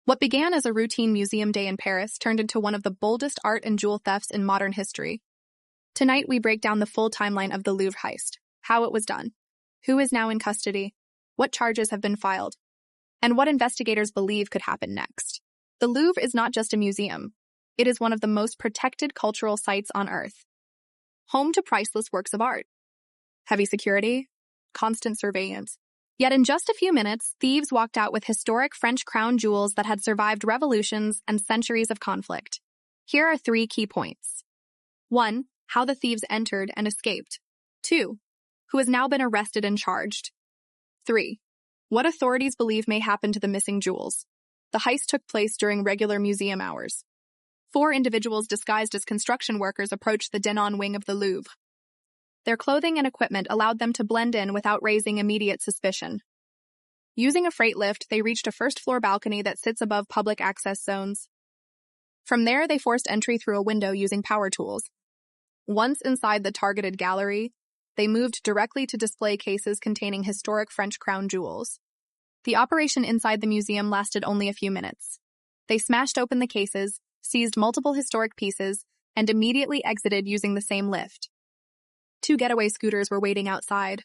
What began as a routine museum day in Paris turned into one of the boldest art and jewel thefts in modern history. Tonight, we break down the full timeline of the Louvre heist, how it was done, who is now in custody, what charges have been filed, and what investigators believe could happen next. The Louvre is not just a museum. It is one of the most protected cultural sites on Earth. Home to priceless works of art. Heavy security, constant surveillance. Yet in just a few minutes, thieves walked out with historic French crown jewels that had survived revolutions and centuries of conflict. Here are 3 key points. 1. How the thieves entered and escaped. 2. Who has now been arrested and charged. 3. What authorities believe may happen to the missing jewels. The heist took place during regular museum hours. 4 individuals disguised as construction workers approached the Denon wing of the Louvre. Their clothing and equipment allowed them to blend in without raising immediate suspicion. Using a freight lift, they reached a first-floor balcony that sits above public access zones. From there, they forced entry through a window using power tools. Once inside the targeted gallery, they moved directly to display cases containing historic French crown jewels. The operation inside the museum lasted only a few minutes. They smashed open the cases, seized multiple historic pieces, and immediately exited using the same lift. 2 getaway scooters were waiting outside.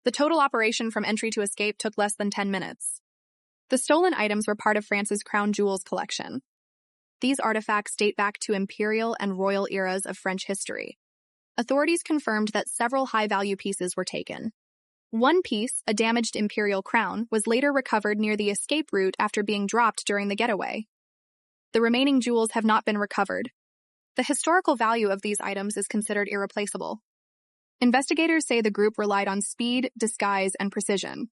The total operation from entry to escape took less than 10 minutes. The stolen items were part of France's crown jewels collection. These artifacts date back to imperial and royal eras of French history. Authorities confirmed that several high-value pieces were taken. One piece, a damaged imperial crown, was later recovered near the escape route after being dropped during the getaway. The remaining jewels have not been recovered. The historical value of these items is considered irreplaceable. Investigators say the group relied on speed, disguise, and precision.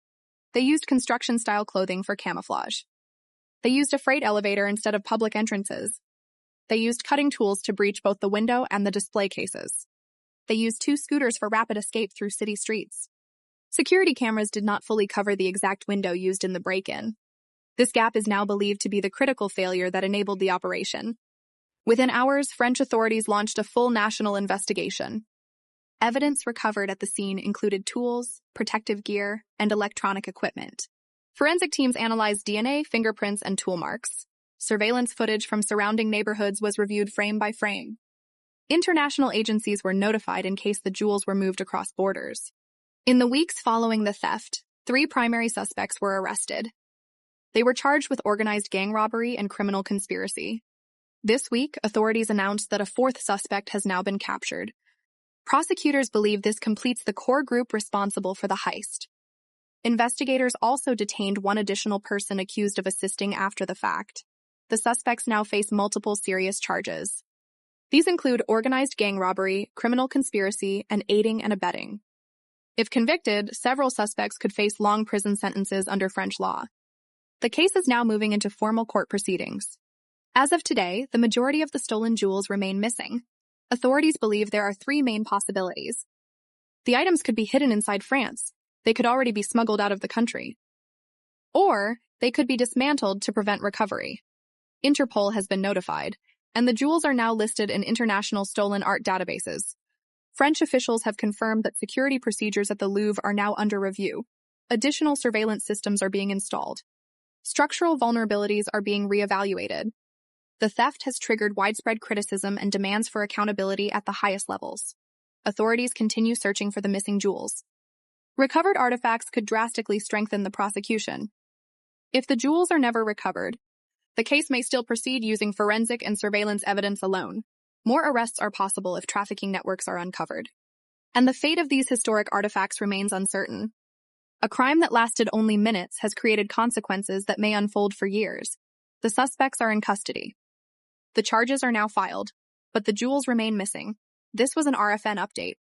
They used construction-style clothing for camouflage. They used a freight elevator instead of public entrances. They used cutting tools to breach both the window and the display cases. They used 2 scooters for rapid escape through city streets. Security cameras did not fully cover the exact window used in the break-in. This gap is now believed to be the critical failure that enabled the operation. Within hours, French authorities launched a full national investigation. Evidence recovered at the scene included tools, protective gear, and electronic equipment. Forensic teams analyzed DNA, fingerprints, and tool marks. Surveillance footage from surrounding neighborhoods was reviewed frame by frame. International agencies were notified in case the jewels were moved across borders. In the weeks following the theft, 3 primary suspects were arrested. They were charged with organized gang robbery and criminal conspiracy. This week, authorities announced that a 4th suspect has now been captured. Prosecutors believe this completes the core group responsible for the heist. Investigators also detained 1 additional person accused of assisting after the fact. The suspects now face multiple serious charges. These include organized gang robbery, criminal conspiracy, and aiding and abetting. If convicted, several suspects could face long prison sentences under French law. The case is now moving into formal court proceedings. As of today, the majority of the stolen jewels remain missing. Authorities believe there are 3 main possibilities. The items could be hidden inside France. They could already be smuggled out of the country. Or they could be dismantled to prevent recovery. Interpol has been notified, and the jewels are now listed in international stolen art databases. French officials have confirmed that security procedures at the Louvre are now under review. Additional surveillance systems are being installed. Structural vulnerabilities are being reevaluated. The theft has triggered widespread criticism and demands for accountability at the highest levels. Authorities continue searching for the missing jewels. Recovered artifacts could drastically strengthen the prosecution. If the jewels are never recovered, the case may still proceed using forensic and surveillance evidence alone. More arrests are possible if trafficking networks are uncovered. And the fate of these historic artifacts remains uncertain. A crime that lasted only minutes has created consequences that may unfold for years. The suspects are in custody. The charges are now filed, but the jewels remain missing. This was an RFN update.